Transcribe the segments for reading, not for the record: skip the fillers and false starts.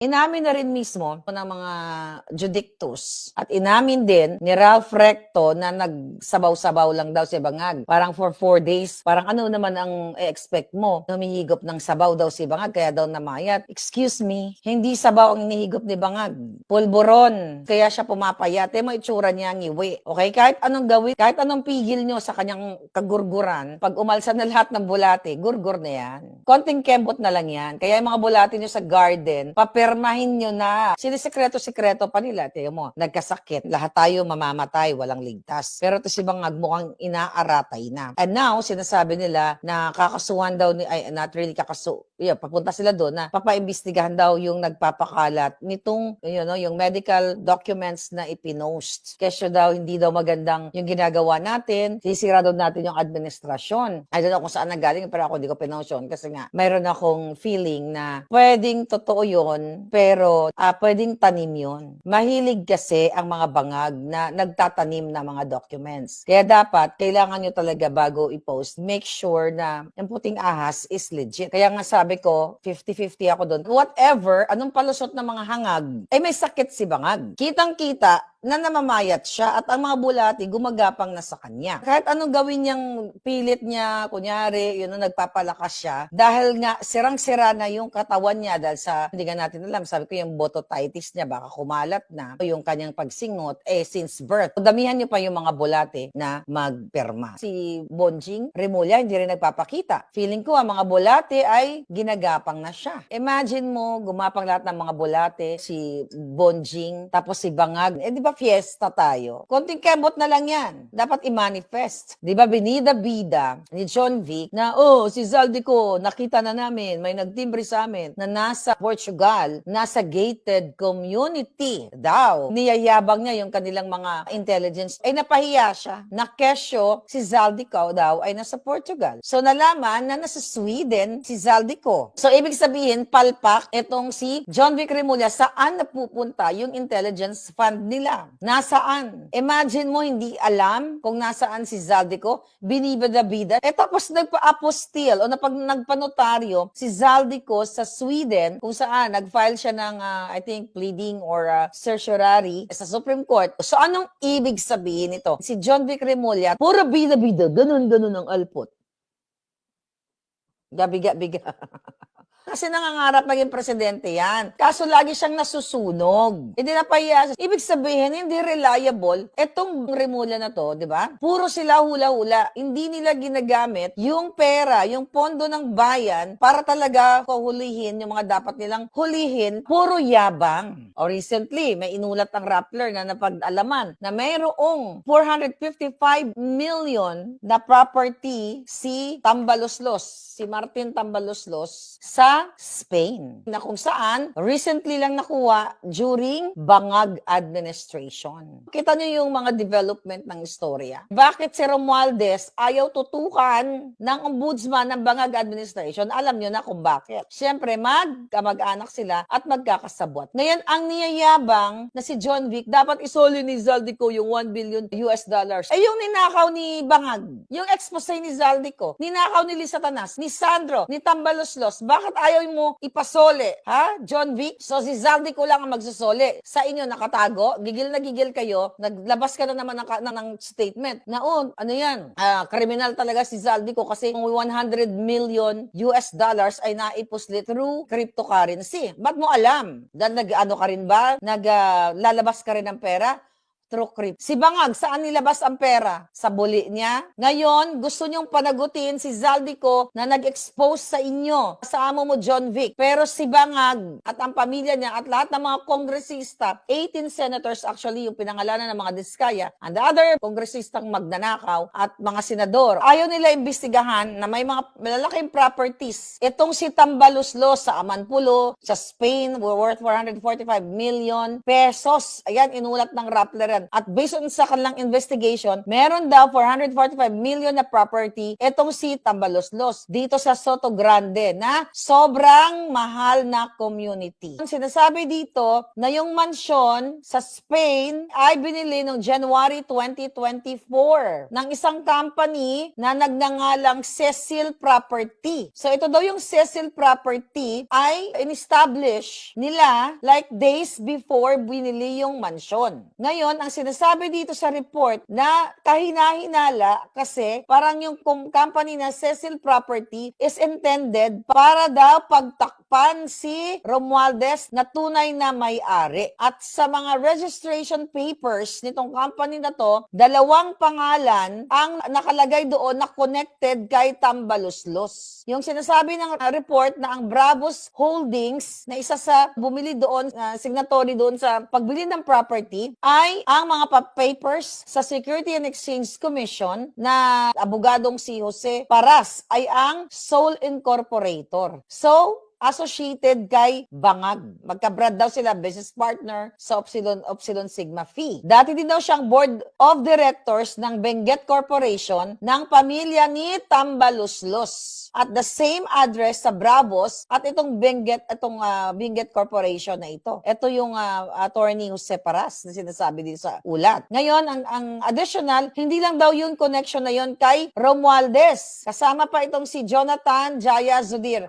Inamin na rin mismo ng mga judictus at inamin din ni Ralph Recto na nagsabaw-sabaw lang daw si Bangag. Parang for 4 days, parang ano naman ang expect mo? Humihigop ng sabaw daw si Bangag kaya daw namayat. Excuse me, hindi sabaw ang inihigop ni Bangag. Pulburon, kaya siya pumapayat. Mo itsura niya ngiwi. Okay, kahit anong gawin, kahit anong pigil nyo sa kanyang kagurguran, pag umalsa na lahat ng bulate, gurgur na yan. Konting kembot na lang yan. Kaya yung mga bulate nyo sa garden, papirmahin nyo na. Sinisekreto-sekreto pa nila. Tiyo mo, nagkasakit. Lahat tayo mamamatay, walang ligtas. Pero ito si Bangag mukhang inaaratay na. And now, sinasabi nila na kakasuhan daw, not really papunta sila doon na papaimbestigahan daw yung nagpapakalat nitong, yung medical documents na ipinost. Kesyo daw, hindi daw magandang yung ginagawa natin. Sisira daw natin yung administrasyon. I don't know kung saan nagaling, pero ako hindi ko pinost yun kasi nga, mayroon akong feeling na pwedeng totoo yun, pero pwedeng tanim yun. Mahilig kasi ang mga bangag na nagtatanim ng mga documents. Kaya dapat, kailangan nyo talaga bago i-post, make sure na yung puting ahas is legit. Kaya nga sabi ko, 50-50 ako doon. Whatever, anong palusot ng mga hangag, ay may sakit si Bangag. Kitang-kita na namamayat siya at ang mga bulati gumagapang na sa kanya. Kahit anong gawin niyang pilit niya, kunyari, nagpapalakas siya, dahil nga sirang-sira na yung katawan niya dahil sa, hindi nga natin alam, sabi ko yung bototitis niya, baka kumalat na, yung kanyang pagsingot, since birth. Damihan niyo pa yung mga bulate na magperma. Si Bonjing Remulla, hindi rin nagpapakita. Feeling ko, ang mga bulate ay ginagapang na siya. Imagine mo, gumapang lahat ng mga bulate, si Bonjing, tapos si Bangag, di ba fiesta tayo? Konting kembot na lang yan. Dapat i-manifest. Di ba binida-bida ni John Vic na, si Zaldico, nakita na namin, may nagtimbre sa amin na nasa Portugal, nasa gated community daw. Niyayabang niya yung kanilang mga intelligence. Ay napahiya siya. Na kesyo, si Zaldico daw ay nasa Portugal. So nalaman na nasa Sweden si Zaldico. So ibig sabihin, palpak itong si John Vic Remulla saan napupunta yung intelligence fund nila. Nasaan? Imagine mo, hindi alam kung nasaan si Zaldico, binibida-bida. Tapos nagpa-apostil o nagpanotaryo si Zaldico sa Sweden kung saan nag-file siya ng, I think, pleading or certiorari sa Supreme Court. So anong ibig sabihin nito? Si John Vic Remulla, puro bida-bida, ganun-ganun ang alpot. Gabiga-biga. Kasi nangangarap maging presidente yan. Kaso lagi siyang nasusunog. Hindi napahiya. Ibig sabihin, hindi reliable. Etong Remulla na to, di ba? Puro sila hula-hula. Hindi nila ginagamit yung pera, yung pondo ng bayan para talaga hulihin yung mga dapat nilang hulihin. Puro yabang. O recently, may inulat ang Rappler na napag-alaman na mayroong 455 million na property si Tambaloslos, si Martin Tambaloslos sa Spain, na kung saan recently lang nakuha during Bangag administration. Kita niyo yung mga development ng istorya. Bakit si Romualdez ayaw tutukan ng ombudsman ng Bangag administration? Alam niyo na kung bakit. Siyempre, mag-anak sila at magkakasabwat. Ngayon, ang niyayabang na si John Vic, dapat isoli ni Zaldico yung $1 billion. Yung ninakaw ni Bangag, yung expose ni Zaldico, ninakaw ni Lisa Tanas, ni Sandro, ni Tambaloslos, bakit ayaw mo ipasole, ha? John Vic? So si Zaldico lang ang magsusole. Sa inyo nakatago, gigil na gigil kayo, naglabas ka na naman ng statement na, ano yan, kriminal talaga si Zaldico kasi kung $100 million ay naipuslit through cryptocurrency. Ba't mo alam? Nag-ano ka rin ba? Lalabas ka rin ng pera? Through crypto. Si Bangag, saan nilabas ang pera? Sa buli niya. Ngayon, gusto niyong panagutin si Zaldico na nag-expose sa inyo, sa amo mo John Vic. Pero si Bangag at ang pamilya niya at lahat ng mga kongresista, 18 senators actually yung pinangalanan ng mga Diskaya, and the other kongresistang magnanakaw at mga senador, ayaw nila imbestigahan na may mga malalaking properties. Itong si Tambaloslos sa Amanpulo, sa Spain, worth 445 million pesos. Ayan, inulat ng Rappler pangalan. At based on sa kanilang investigation, meron daw 445 million na property itong si Tambaloslos dito sa Soto Grande na sobrang mahal na community. Ang sinasabi dito na yung mansyon sa Spain ay binili noong January 2024 ng isang company na nagngangalang Cecil Property. So ito daw yung Cecil Property ay in-establish nila like days before binili yung mansyon. Ngayon, ang sinasabi dito sa report na kahina-hinala kasi parang yung company na Cecil Property is intended para daw pagtakpan si Romualdez na tunay na may-ari. At sa mga registration papers nitong company na to, dalawang pangalan ang nakalagay doon na connected kay Tambaloslos. Yung sinasabi ng report na ang Bravos Holdings na isa sa bumili doon, signatory doon sa pagbili ng property ay ang mga papers sa Security and Exchange Commission na abogadong si Jose Paras ay ang sole incorporator. So, associated kay Bangag. Magka-brad daw sila, business partner sa Upsilon Sigma Phi. Dati din daw siyang board of directors ng Benguet Corporation ng pamilya ni Tambaloslos. At the same address sa Bravos at itong Benguet Corporation na ito. Ito yung attorney Jose Paras na sinasabi din sa ulat. Ngayon, ang additional, hindi lang daw yung connection na yon kay Romualdez. Kasama pa itong si Jonathan Jaya Zudir.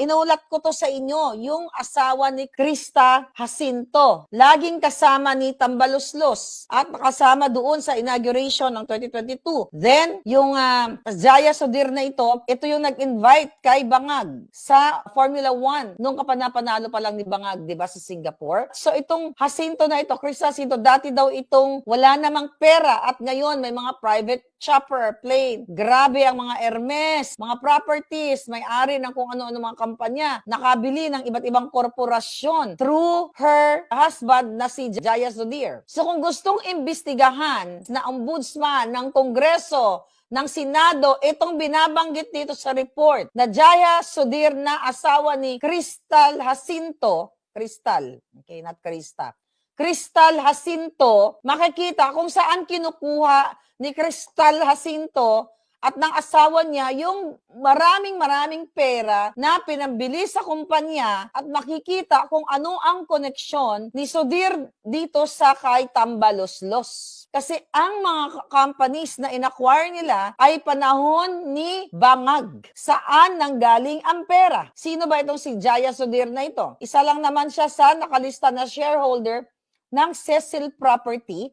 Inulat ko to sa inyo, yung asawa ni Krista Jacinto. Laging kasama ni Tambaloslos at kasama doon sa inauguration ng 2022. Then, yung Jaya Sudir na ito yung nag-invite kay Bangag sa Formula 1 nung kapanapanalo pa lang ni Bangag, di ba, sa Singapore. So, itong Jacinto na ito, Krista Jacinto, dati daw itong wala namang pera at ngayon may mga private chopper, plane. Grabe ang mga Hermes, mga properties, may-ari ng kung ano-ano mga kampanya, nakabili ng iba't ibang korporasyon through her husband na si Jaya Sudir. So kung gustong imbestigahan na ombudsman ng Kongreso, ng Senado, itong binabanggit dito sa report na Jaya Sudir na asawa ni Crystal Jacinto, Crystal, okay, not Krista, Crystal Jacinto, makikita kung saan kinukuha ni Crystal Jacinto at ng asawa niya yung maraming pera na pinambili sa kumpanya at makikita kung ano ang koneksyon ni Sudir dito sa kay Tambaloslos. Kasi ang mga companies na inacquire nila ay panahon ni Bangag. Saan nanggaling ang pera? Sino ba itong si Jaya Sudir na ito? Isa lang naman siya sa nakalista na shareholder ng Cecil Property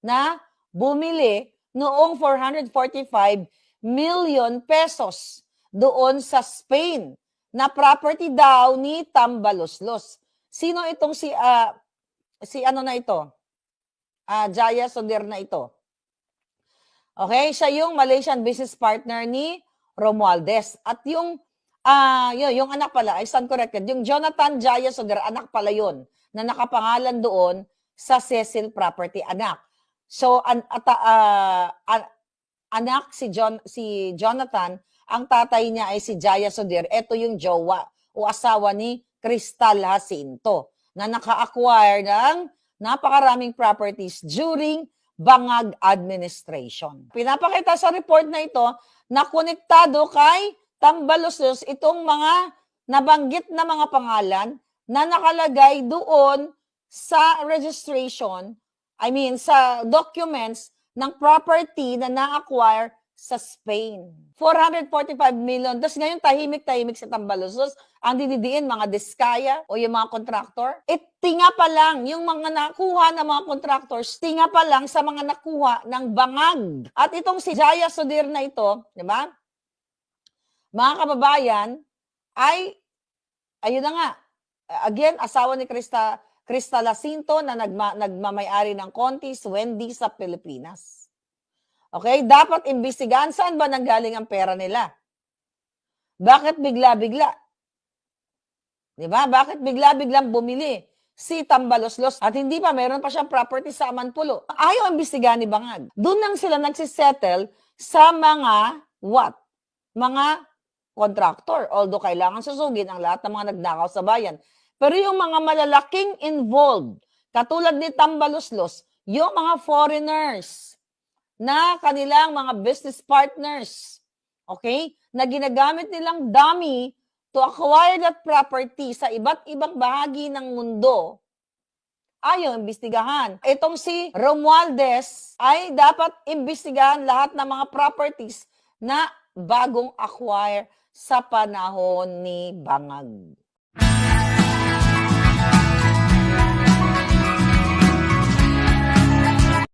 na bumili noong 445 million pesos doon sa Spain na property daw ni Tambaloslos. Sino itong si ano na ito? Jaya Sudir na ito. Okay, siya yung Malaysian business partner ni Romualdez. At yung anak pala, I stand corrected, yung Jonathan Jaya Sudir, anak pala yun, na nakapangalan doon sa Cecil Property, anak. So, anak si Jonathan, ang tatay niya ay si Jaya Sudir. Ito yung jowa o asawa ni Crystal Jacinto na naka-acquire ng napakaraming properties during Bangag administration. Pinapakita sa report na ito na konektado kay Tambaloslos itong mga nabanggit na mga pangalan na nakalagay doon sa registration, sa documents ng property na na-acquire sa Spain. 445 million. Tapos ngayon tahimik-tahimik sa Tambaloslos. Ang dididiin, mga diskaya o yung mga contractor. Tinga pa lang, yung mga nakuha ng mga contractors, tinga pa lang sa mga nakuha ng Bangag. At itong si Jaya Sudir na ito, di ba? Mga kababayan, ayun na nga, again, asawa ni Crystal Jacinto na nagmamayari ng Contis, Wendy sa Pilipinas. Okay? Dapat imbestigahan saan ba nanggaling ang pera nila. Bakit bigla-bigla? Diba? Bakit bigla-biglang bumili si Tambaloslos at hindi pa, meron pa siyang property sa Amanpulo. Ayaw imbestigahan ni Bangag. Doon lang sila nagsisettle sa mga what? Mga contractor. Although kailangan susugin ang lahat ng mga nagnakaw sa bayan. Pero yung mga malalaking involved, Katulad ni Tambaluslos, yung mga foreigners na kanilang mga business partners, okay, na ginagamit nilang dummy to acquire that property sa iba't ibang bahagi ng mundo, ayaw imbestigahan. Itong si Romualdez ay dapat imbestigahan lahat ng mga properties na bagong acquire sa panahon ni Bangag.